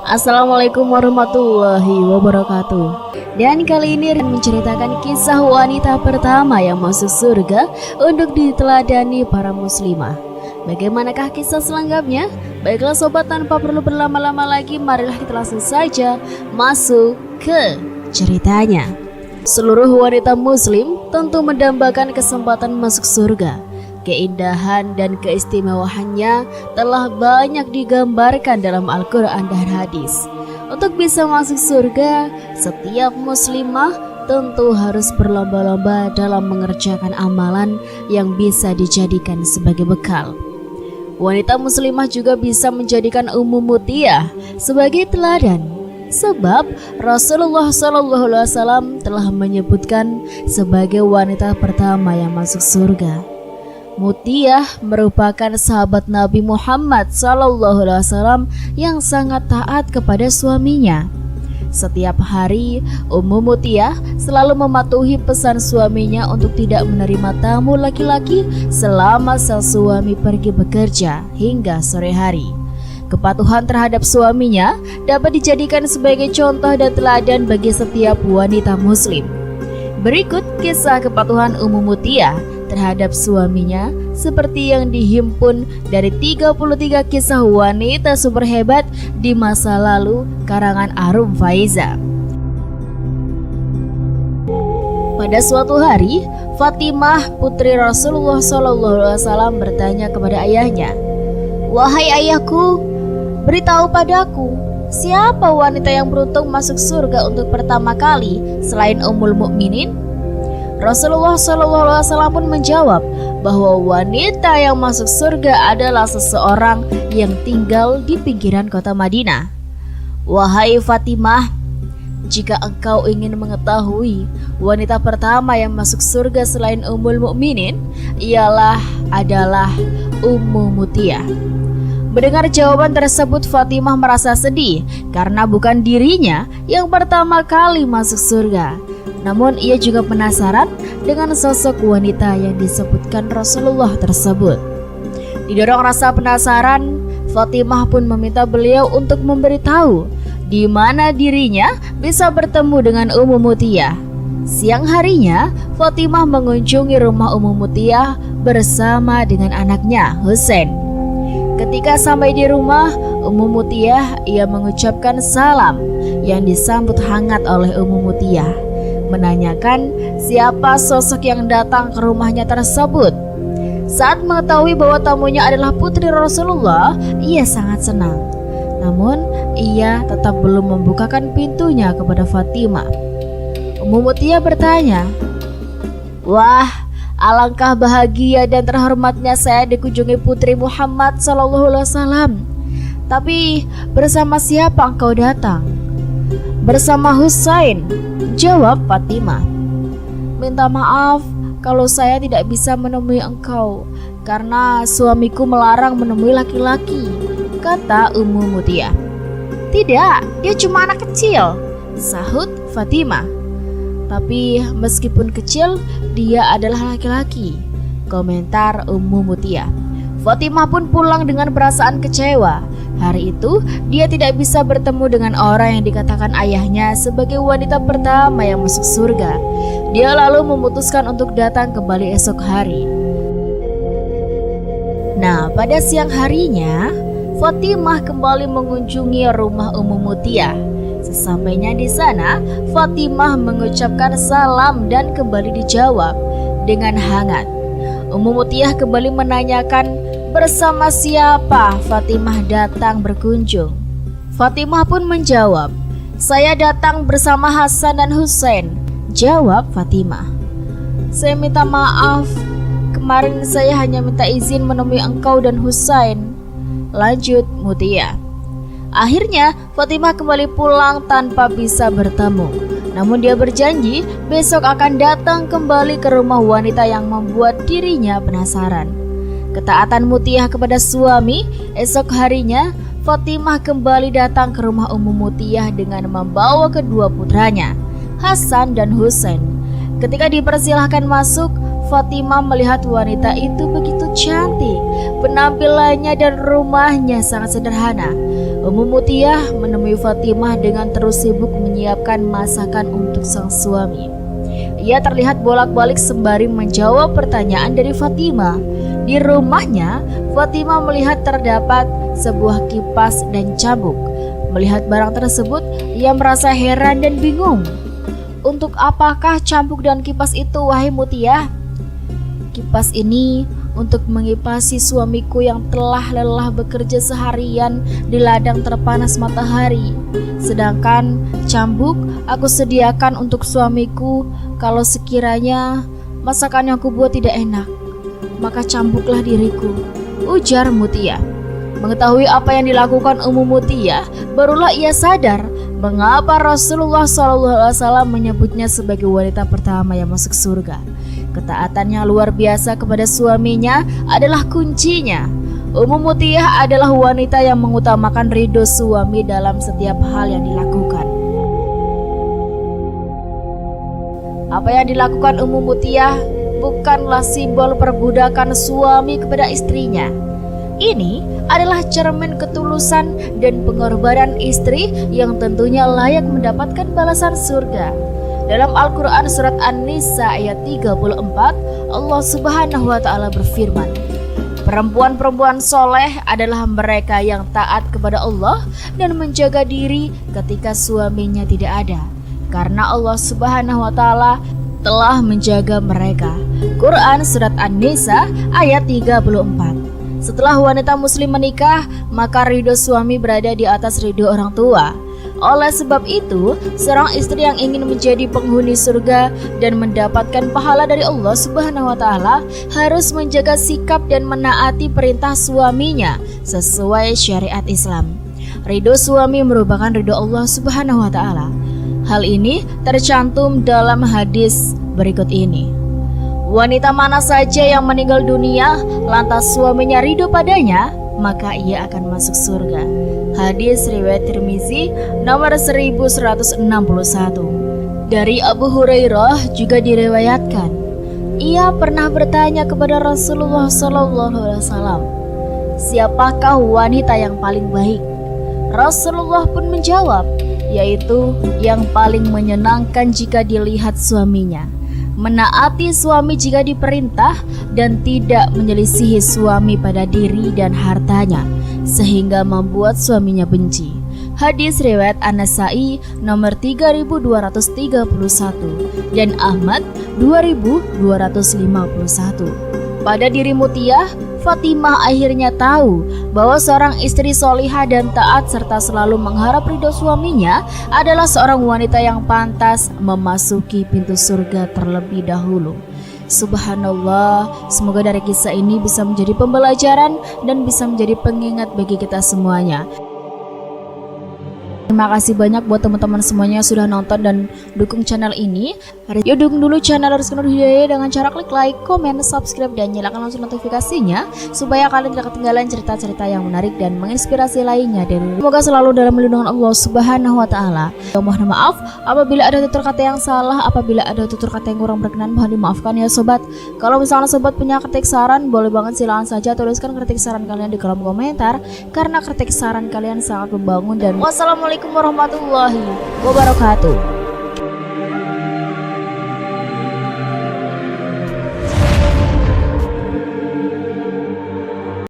Assalamualaikum warahmatullahi wabarakatuh. Dan kali ini menceritakan kisah wanita pertama yang masuk surga untuk diteladani para muslimah. Bagaimanakah kisah selengkapnya? Baiklah sobat, tanpa perlu berlama-lama lagi, marilah kita langsung saja masuk ke ceritanya. Seluruh wanita muslim tentu mendambakan kesempatan masuk surga. Keindahan dan keistimewaannya telah banyak digambarkan dalam Al-Quran dan hadis. Untuk bisa masuk surga, setiap muslimah tentu harus berlomba-lomba dalam mengerjakan amalan yang bisa dijadikan sebagai bekal. Wanita muslimah juga bisa menjadikan Ummu Mutiyah sebagai teladan, sebab Rasulullah SAW telah menyebutkan sebagai wanita pertama yang masuk surga. Mutiyah merupakan sahabat Nabi Muhammad SAW yang sangat taat kepada suaminya. Setiap hari, Ummu Mutiyah selalu mematuhi pesan suaminya untuk tidak menerima tamu laki-laki selama sang suami pergi bekerja hingga sore hari. Kepatuhan terhadap suaminya dapat dijadikan sebagai contoh dan teladan bagi setiap wanita muslim. Berikut kisah kepatuhan Ummu Mutiyah terhadap suaminya seperti yang dihimpun dari 33 kisah wanita super hebat di masa lalu karangan Arum Faiza. Pada suatu hari, Fatimah putri Rasulullah SAW bertanya kepada ayahnya, "Wahai ayahku, beritahu padaku, siapa wanita yang beruntung masuk surga untuk pertama kali selain Ummul Mukminin?" Rasulullah SAW pun menjawab bahwa wanita yang masuk surga adalah seseorang yang tinggal di pinggiran kota Madinah. "Wahai Fatimah, jika engkau ingin mengetahui wanita pertama yang masuk surga selain Ummul Mukminin, adalah Ummu Mutiyah." Mendengar jawaban tersebut, Fatimah merasa sedih karena bukan dirinya yang pertama kali masuk surga. Namun ia juga penasaran dengan sosok wanita yang disebutkan Rasulullah tersebut. Didorong rasa penasaran, Fatimah pun meminta beliau untuk memberitahu di mana dirinya bisa bertemu dengan Ummu Mutiyah. Siang harinya, Fatimah mengunjungi rumah Ummu Mutiyah bersama dengan anaknya Husain. Ketika sampai di rumah Ummu Mutiyah, ia mengucapkan salam yang disambut hangat oleh Ummu Mutiyah, menanyakan siapa sosok yang datang ke rumahnya tersebut. Saat mengetahui bahwa tamunya adalah putri Rasulullah, ia sangat senang. Namun ia tetap belum membukakan pintunya kepada Fatimah. Ummu Mutiyah bertanya, "Wah, alangkah bahagia dan terhormatnya saya dikunjungi putri Muhammad SAW. Tapi bersama siapa engkau datang?" "Bersama Husain," jawab Fatimah. "Minta maaf kalau saya tidak bisa menemui engkau karena suamiku melarang menemui laki-laki," kata Ummu Mutiyah. "Tidak, dia cuma anak kecil," sahut Fatimah. "Tapi meskipun kecil, dia adalah laki-laki," komentar Ummu Mutiyah. Fatimah pun pulang dengan perasaan kecewa. Hari itu dia tidak bisa bertemu dengan orang yang dikatakan ayahnya sebagai wanita pertama yang masuk surga. Dia lalu memutuskan untuk datang kembali esok hari. Nah, pada siang harinya, Fatimah kembali mengunjungi rumah Ummu Mutiyah. Sesampainya di sana, Fatimah mengucapkan salam dan kembali dijawab dengan hangat. Ummu Mutiyah kembali menanyakan bersama siapa Fatimah datang berkunjung. Fatimah pun menjawab, "Saya datang bersama Hasan dan Husain," jawab Fatimah. "Saya minta maaf, kemarin saya hanya minta izin menemui engkau dan Husain," lanjut Mutiyah. Akhirnya Fatimah kembali pulang tanpa bisa bertemu. Namun dia berjanji besok akan datang kembali ke rumah wanita yang membuat dirinya penasaran. Ketaatan Mutiyah kepada suami, esok harinya Fatimah kembali datang ke rumah Ummu Mutiyah dengan membawa kedua putranya, Hasan dan Husain. Ketika dipersilahkan masuk, Fatimah melihat wanita itu begitu cantik. Penampilannya dan rumahnya sangat sederhana. Ummu Mutiyah menemui Fatimah dengan terus sibuk menyiapkan masakan untuk sang suami. Ia terlihat bolak-balik sembari menjawab pertanyaan dari Fatimah. Di rumahnya, Fatimah melihat terdapat sebuah kipas dan cambuk. Melihat barang tersebut, ia merasa heran dan bingung. Untuk apakah cambuk dan kipas itu, wahai Mutiyah? Kipas ini untuk mengipasi suamiku yang telah lelah bekerja seharian di ladang terpanas matahari. Sedangkan cambuk aku sediakan untuk suamiku kalau sekiranya masakan yang aku buat tidak enak, maka cambuklah diriku, ujar Mutiyah. Mengetahui apa yang dilakukan Ummu Mutiyah, barulah ia sadar mengapa Rasulullah SAW menyebutnya sebagai wanita pertama yang masuk surga. Ketaatan yang luar biasa kepada suaminya adalah kuncinya. Ummu Mutiyah adalah wanita yang mengutamakan ridho suami dalam setiap hal yang dilakukan. Apa yang dilakukan Ummu Mutiyah bukanlah simbol perbudakan suami kepada istrinya. Ini adalah cermin ketulusan dan pengorbanan istri yang tentunya layak mendapatkan balasan surga. Dalam Al-Quran surat An-Nisa ayat 34, Allah Subhanahu wa Ta'ala berfirman, perempuan-perempuan soleh adalah mereka yang taat kepada Allah dan menjaga diri ketika suaminya tidak ada, karena Allah Subhanahu wa Ta'ala telah menjaga mereka. Quran surat An-Nisa ayat 34. Setelah wanita muslim menikah, maka ridho suami berada di atas ridho orang tua. Oleh sebab itu, seorang istri yang ingin menjadi penghuni surga dan mendapatkan pahala dari Allah Subhanahu wa Ta'ala harus menjaga sikap dan menaati perintah suaminya sesuai syariat Islam. Ridho suami merupakan ridho Allah Subhanahu wa Ta'ala. Hal ini tercantum dalam hadis berikut ini. Wanita mana saja yang meninggal dunia lantas suaminya ridho padanya, maka ia akan masuk surga. Hadis riwayat Tirmizi nomor 1161. Dari Abu Hurairah juga diriwayatkan, ia pernah bertanya kepada Rasulullah SAW, siapakah wanita yang paling baik? Rasulullah pun menjawab, yaitu yang paling menyenangkan jika dilihat suaminya, menaati suami jika diperintah, dan tidak menyelisihi suami pada diri dan hartanya sehingga membuat suaminya benci. Hadis riwayat An-Nasa'i nomor 3231 dan Ahmad 2251. Pada diri Mutiyah, Fatimah akhirnya tahu bahwa seorang istri solihah dan taat serta selalu mengharap ridho suaminya adalah seorang wanita yang pantas memasuki pintu surga terlebih dahulu. Subhanallah, semoga dari kisah ini bisa menjadi pembelajaran dan bisa menjadi pengingat bagi kita semuanya. Terima kasih banyak buat teman-teman semuanya yang sudah nonton dan dukung channel ini. Yuk dukung dulu channel Rizky Nur Hidayah dengan cara klik like, komen, subscribe, dan nyalakan langsung notifikasinya supaya kalian tidak ketinggalan cerita-cerita yang menarik dan menginspirasi lainnya. Dan semoga selalu dalam lindungan Allah Subhanahu wa Ta'ala. Mohon maaf apabila ada tutur kata yang salah, apabila ada tutur kata yang kurang berkenan, mohon dimaafkan ya sobat. Kalau misalnya sobat punya kritik saran, boleh banget silakan saja tuliskan kritik saran kalian di kolom komentar, karena kritik saran kalian sangat membangun. Dan wassalamualaikum warahmatullahi wabarakatuh.